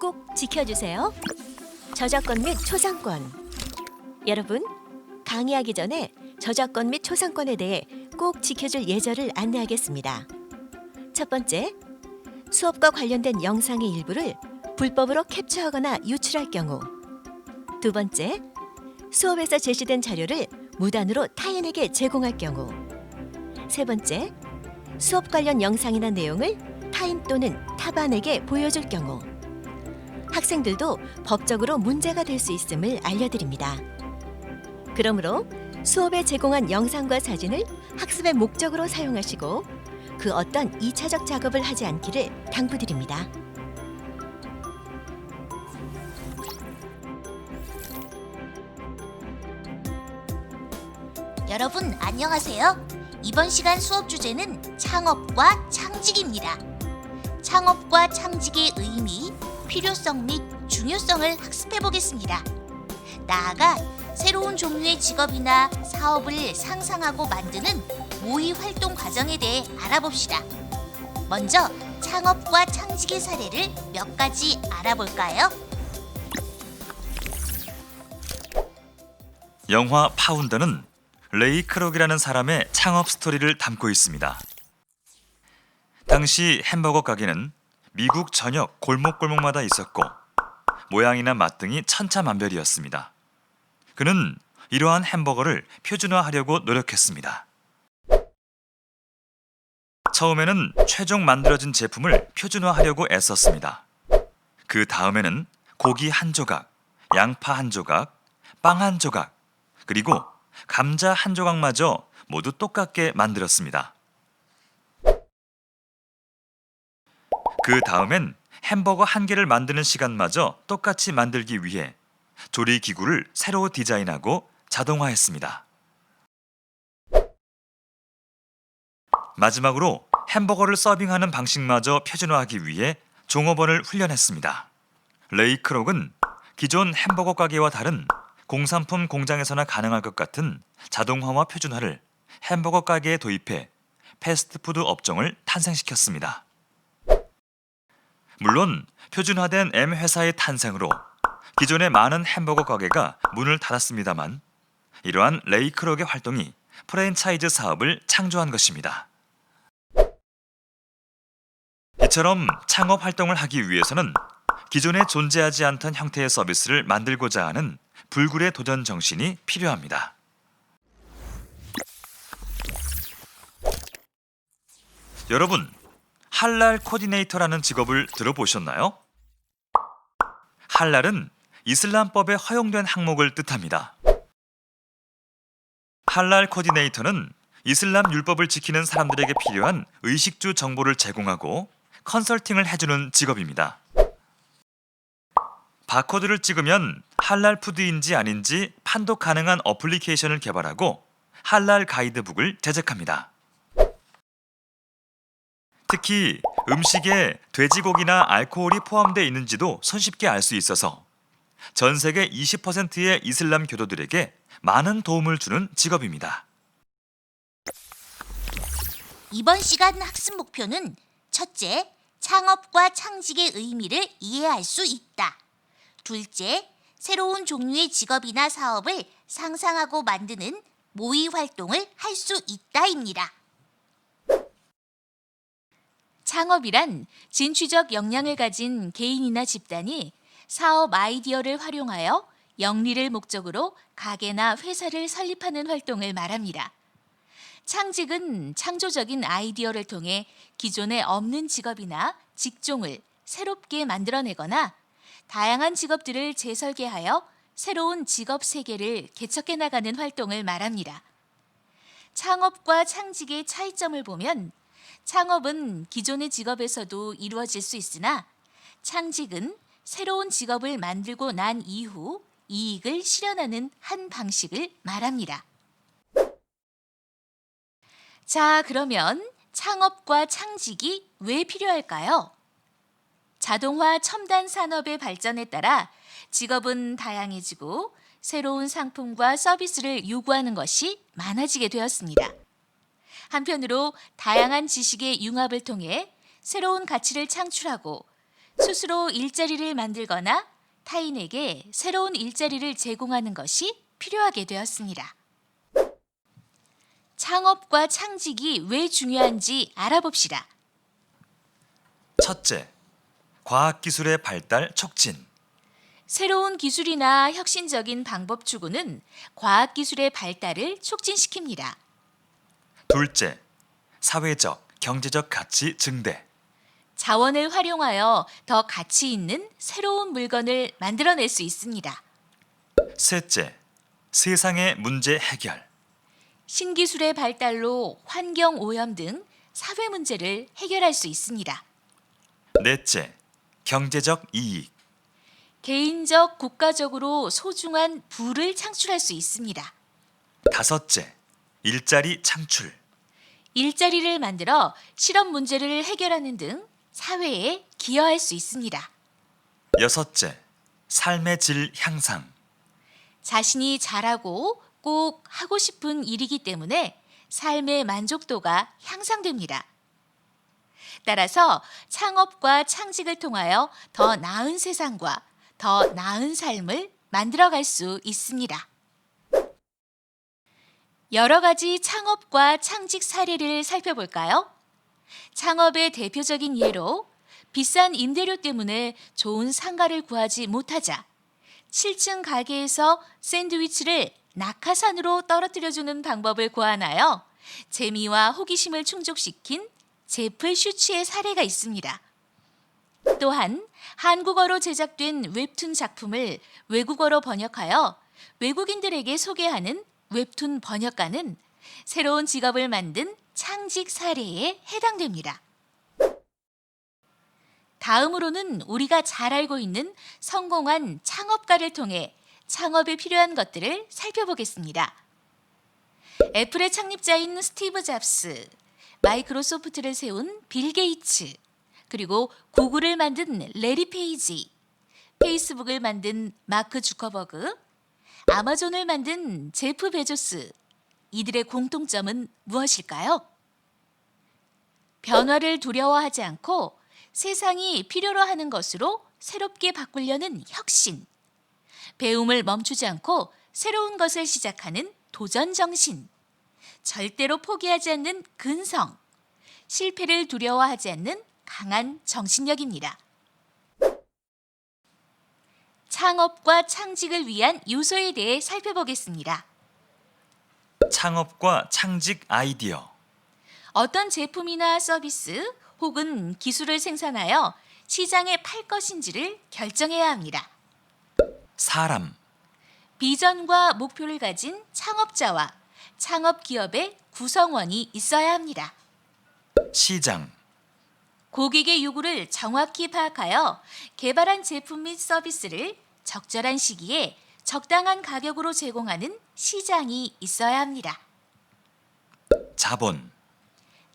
꼭 지켜주세요. 저작권 및 초상권. 여러분, 강의하기 전에 저작권 및 초상권에 대해 꼭 지켜줄 예절을 안내하겠습니다. 첫 번째, 수업과 관련된 영상의 일부를 불법으로 캡처하거나 유출할 경우. 두 번째, 수업에서 제시된 자료를 무단으로 타인에게 제공할 경우. 세 번째, 수업 관련 영상이나 내용을 타인 또는 타반에게 보여줄 경우. 학생들도 법적으로 문제가 될 수 있음을 알려드립니다. 그러므로 수업에 제공한 영상과 사진을 학습의 목적으로 사용하시고 그 어떤 2차적 작업을 하지 않기를 당부드립니다. 여러분 안녕하세요. 이번 시간 수업 주제는 창업과 창직입니다. 창업과 창직의 의미, 필요성 및 중요성을 학습해 보겠습니다. 나아가 새로운 종류의 직업이나 사업을 상상하고 만드는 모의 활동 과정에 대해 알아봅시다. 먼저 창업과 창직의 사례를 몇 가지 알아볼까요? 영화 파운더는 레이 크록이라는 사람의 창업 스토리를 담고 있습니다. 당시 햄버거 가게는 미국 전역 골목골목마다 있었고 모양이나 맛 등이 천차만별이었습니다. 그는 이러한 햄버거를 표준화하려고 노력했습니다. 처음에는 최종 만들어진 제품을 표준화하려고 애썼습니다. 그 다음에는 고기 한 조각, 양파 한 조각, 빵 한 조각, 그리고 감자 한 조각마저 모두 똑같게 만들었습니다. 그 다음엔 햄버거 한 개를 만드는 시간마저 똑같이 만들기 위해 조리기구를 새로 디자인하고 자동화했습니다. 마지막으로 햄버거를 서빙하는 방식마저 표준화하기 위해 종업원을 훈련했습니다. 레이 크록은 기존 햄버거 가게와 다른 공산품 공장에서나 가능할 것 같은 자동화와 표준화를 햄버거 가게에 도입해 패스트푸드 업종을 탄생시켰습니다. 물론 표준화된 M 회사의 탄생으로 기존의 많은 햄버거 가게가 문을 닫았습니다만 이러한 레이 크록의 활동이 프랜차이즈 사업을 창조한 것입니다. 이처럼 창업 활동을 하기 위해서는 기존에 존재하지 않던 형태의 서비스를 만들고자 하는 불굴의 도전 정신이 필요합니다. 여러분, 할랄 코디네이터라는 직업을 들어보셨나요? 할랄은 이슬람법에 허용된 항목을 뜻합니다. 할랄 코디네이터는 이슬람 율법을 지키는 사람들에게 필요한 의식주 정보를 제공하고 컨설팅을 해주는 직업입니다. 바코드를 찍으면 할랄 푸드인지 아닌지 판독 가능한 어플리케이션을 개발하고 할랄 가이드북을 제작합니다. 특히 음식에 돼지고기나 알코올이 포함되어 있는지도 손쉽게 알 수 있어서 전 세계 20%의 이슬람 교도들에게 많은 도움을 주는 직업입니다. 이번 시간 학습 목표는 첫째, 창업과 창직의 의미를 이해할 수 있다. 둘째, 새로운 종류의 직업이나 사업을 상상하고 만드는 모의 활동을 할 수 있다입니다. 창업이란 진취적 역량을 가진 개인이나 집단이 사업 아이디어를 활용하여 영리를 목적으로 가게나 회사를 설립하는 활동을 말합니다. 창직은 창조적인 아이디어를 통해 기존에 없는 직업이나 직종을 새롭게 만들어내거나 다양한 직업들을 재설계하여 새로운 직업 세계를 개척해 나가는 활동을 말합니다. 창업과 창직의 차이점을 보면 창업은 기존의 직업에서도 이루어질 수 있으나 창직은 새로운 직업을 만들고 난 이후 이익을 실현하는 한 방식을 말합니다. 자, 그러면 창업과 창직이 왜 필요할까요? 자동화 첨단 산업의 발전에 따라 직업은 다양해지고 새로운 상품과 서비스를 요구하는 것이 많아지게 되었습니다. 한편으로 다양한 지식의 융합을 통해 새로운 가치를 창출하고 스스로 일자리를 만들거나 타인에게 새로운 일자리를 제공하는 것이 필요하게 되었습니다. 창업과 창직이 왜 중요한지 알아봅시다. 첫째, 과학기술의 발달 촉진. 새로운 기술이나 혁신적인 방법 추구는 과학기술의 발달을 촉진시킵니다. 둘째, 사회적, 경제적 가치 증대. 자원을 활용하여 더 가치 있는 새로운 물건을 만들어낼 수 있습니다. 셋째, 세상의 문제 해결. 신기술의 발달로 환경 오염 등 사회 문제를 해결할 수 있습니다. 넷째, 경제적 이익. 개인적, 국가적으로 소중한 부를 창출할 수 있습니다. 다섯째, 일자리 창출. 일자리를 만들어 실업 문제를 해결하는 등 사회에 기여할 수 있습니다. 여섯째, 삶의 질 향상. 자신이 잘하고 꼭 하고 싶은 일이기 때문에 삶의 만족도가 향상됩니다. 따라서 창업과 창직을 통하여 더 나은 세상과 더 나은 삶을 만들어갈 수 있습니다. 여러 가지 창업과 창직 사례를 살펴볼까요? 창업의 대표적인 예로 비싼 임대료 때문에 좋은 상가를 구하지 못하자 7층 가게에서 샌드위치를 낙하산으로 떨어뜨려주는 방법을 고안하여 재미와 호기심을 충족시킨 제프 슈츠의 사례가 있습니다. 또한 한국어로 제작된 웹툰 작품을 외국어로 번역하여 외국인들에게 소개하는 웹툰 번역가는 새로운 직업을 만든 창직 사례에 해당됩니다. 다음으로는 우리가 잘 알고 있는 성공한 창업가를 통해 창업에 필요한 것들을 살펴보겠습니다. 애플의 창립자인 스티브 잡스, 마이크로소프트를 세운 빌 게이츠, 그리고 구글을 만든 레리 페이지, 페이스북을 만든 마크 주커버그, 아마존을 만든 제프 베조스, 이들의 공통점은 무엇일까요? 변화를 두려워하지 않고 세상이 필요로 하는 것으로 새롭게 바꾸려는 혁신, 배움을 멈추지 않고 새로운 것을 시작하는 도전 정신, 절대로 포기하지 않는 근성, 실패를 두려워하지 않는 강한 정신력입니다. 창업과 창직을 위한 요소에 대해 살펴보겠습니다. 창업과 창직 아이디어. 어떤 제품이나 서비스 혹은 기술을 생산하여 시장에 팔 것인지를 결정해야 합니다. 사람. 비전과 목표를 가진 창업자와 창업 기업의 구성원이 있어야 합니다. 시장. 고객의 요구를 정확히 파악하여 개발한 제품 및 서비스를 적절한 시기에 적당한 가격으로 제공하는 시장이 있어야 합니다. 자본.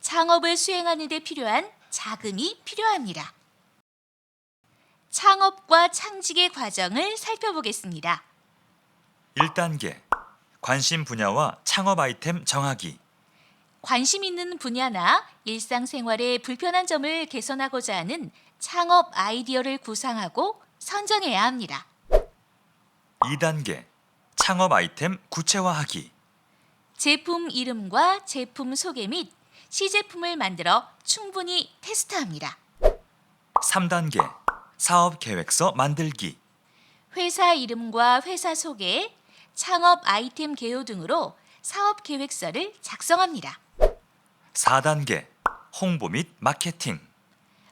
창업을 수행하는 데 필요한 자금이 필요합니다. 창업과 창직의 과정을 살펴보겠습니다. 1단계. 관심 분야와 창업 아이템 정하기. 관심 있는 분야나 일상생활의 불편한 점을 개선하고자 하는 창업 아이디어를 구상하고 선정해야 합니다. 2단계. 창업 아이템 구체화하기. 제품 이름과 제품 소개 및 시제품을 만들어 충분히 테스트합니다. 3단계. 사업 계획서 만들기. 회사 이름과 회사 소개, 창업 아이템 개요 등으로 사업 계획서를 작성합니다. 4단계. 홍보 및 마케팅.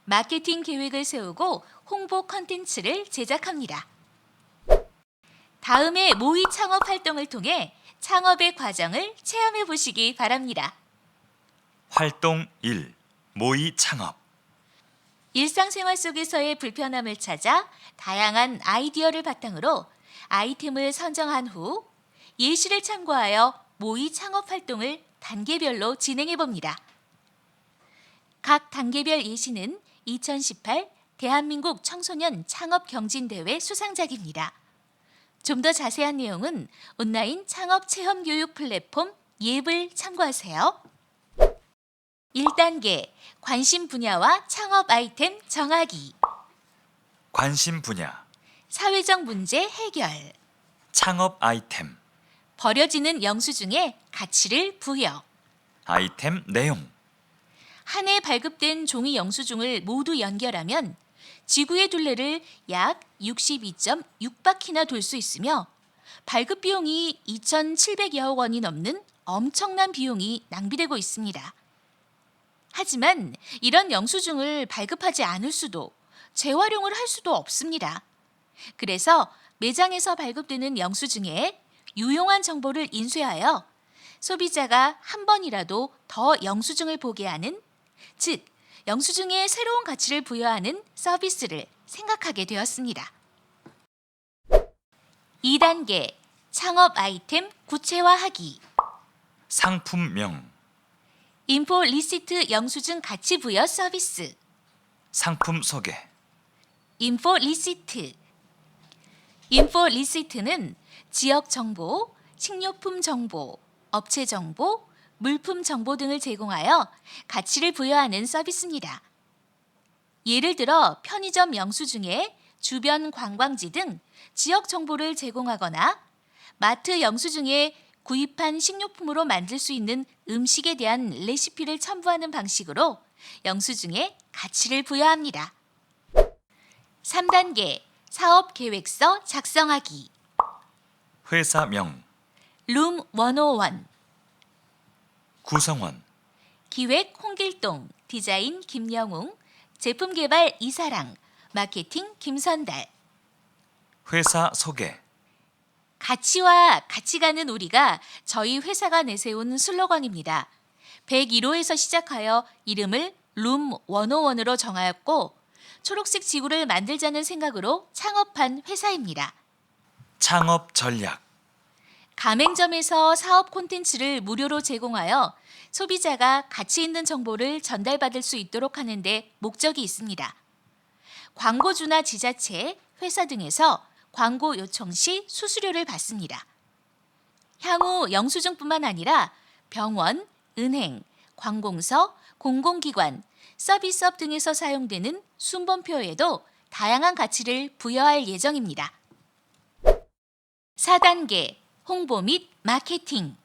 마케팅 계획을 세우고 홍보 컨텐츠를 제작합니다. 다음에 모의 창업 활동을 통해 창업의 과정을 체험해 보시기 바랍니다. 활동 1. 모의 창업. 일상생활 속에서의 불편함을 찾아 다양한 아이디어를 바탕으로 아이템을 선정한 후 예시를 참고하여 모의 창업 활동을 단계별로 진행해 봅니다. 각 단계별 예시는 2018 대한민국 청소년 창업 경진대회 수상작입니다. 좀 더 자세한 내용은 온라인 창업 체험 교육 플랫폼 옙을 참고하세요. 1단계 관심 분야와 창업 아이템 정하기. 관심 분야, 사회적 문제 해결, 창업 아이템, 버려지는 영수증에 가치를 부여. 아이템 내용, 한 해 발급된 종이 영수증을 모두 연결하면 지구의 둘레를 약 62.6바퀴나 돌 수 있으며 발급 비용이 2,700여억 원이 넘는 엄청난 비용이 낭비되고 있습니다. 하지만 이런 영수증을 발급하지 않을 수도 재활용을 할 수도 없습니다. 그래서 매장에서 발급되는 영수증에 유용한 정보를 인쇄하여 소비자가 한 번이라도 더 영수증을 보게 하는, 즉 영수증에 새로운 가치를 부여하는 서비스를 생각하게 되었습니다. 2단계 창업 아이템 구체화하기. 상품명, 인포 리시트 영수증 가치 부여 서비스. 상품 소개, 인포 리시트. 인포 리시트는 지역 정보, 식료품 정보, 업체 정보, 물품 정보 등을 제공하여 가치를 부여하는 서비스입니다. 예를 들어 편의점 영수증에 주변 관광지 등 지역 정보를 제공하거나 마트 영수증에 구입한 식료품으로 만들 수 있는 음식에 대한 레시피를 첨부하는 방식으로 영수증에 가치를 부여합니다. 3단계 사업 계획서 작성하기. 회사명, 룸 101. 구성원, 기획 홍길동, 디자인 김영웅, 제품 개발 이사랑, 마케팅 김선달. 회사 소개, 가치와 같이 가는 우리가 저희 회사가 내세운 슬로건입니다. 101호에서 시작하여 이름을 룸 101으로 정하였고 초록색 지구를 만들자는 생각으로 창업한 회사입니다. 창업 전략, 가맹점에서 사업 콘텐츠를 무료로 제공하여 소비자가 가치 있는 정보를 전달받을 수 있도록 하는 데 목적이 있습니다. 광고주나 지자체, 회사 등에서 광고 요청 시 수수료를 받습니다. 향후 영수증뿐만 아니라 병원, 은행, 관공서, 공공기관, 서비스업 등에서 사용되는 순번표에도 다양한 가치를 부여할 예정입니다. 4단계 홍보 및 마케팅.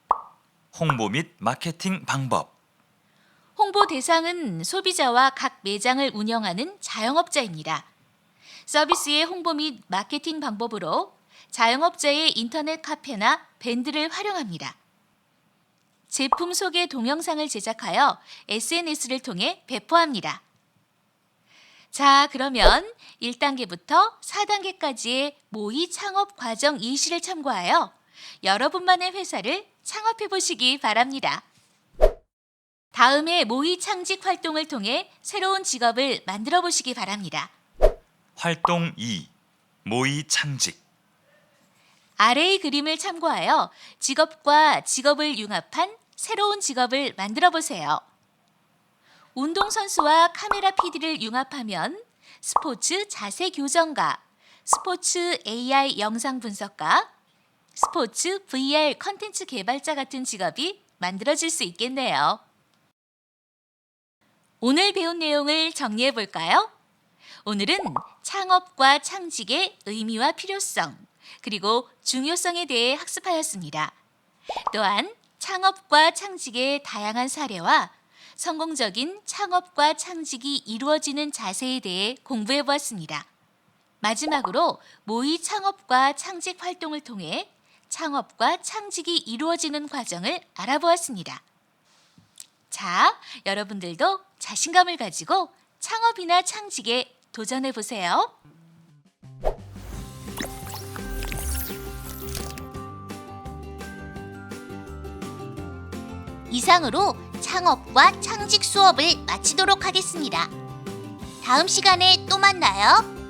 홍보 및 마케팅 방법, 홍보 대상은 소비자와 각 매장을 운영하는 자영업자입니다. 서비스의 홍보 및 마케팅 방법으로 자영업자의 인터넷 카페나 밴드를 활용합니다. 제품 소개 동영상을 제작하여 SNS를 통해 배포합니다. 자, 그러면 1단계부터 4단계까지의 모의 창업 과정 예시를 참고하여 여러분만의 회사를 창업해 보시기 바랍니다. 다음에 모의 창직 활동을 통해 새로운 직업을 만들어 보시기 바랍니다. 활동 2, 모의 창직, 아래의 그림을 참고하여 직업과 직업을 융합한 새로운 직업을 만들어 보세요. 운동선수와 카메라 PD를 융합하면 스포츠 자세 교정가, 스포츠 AI 영상 분석가, 스포츠 VR 컨텐츠 개발자 같은 직업이 만들어질 수 있겠네요. 오늘 배운 내용을 정리해 볼까요? 오늘은 창업과 창직의 의미와 필요성, 그리고 중요성에 대해 학습하였습니다. 또한 창업과 창직의 다양한 사례와 성공적인 창업과 창직이 이루어지는 자세에 대해 공부해 보았습니다. 마지막으로 모의 창업과 창직 활동을 통해 창업과 창직이 이루어지는 과정을 알아보았습니다. 자, 여러분들도 자신감을 가지고 창업이나 창직에 도전해 보세요. 이상으로 창업과 창직 수업을 마치도록 하겠습니다. 다음 시간에 또 만나요.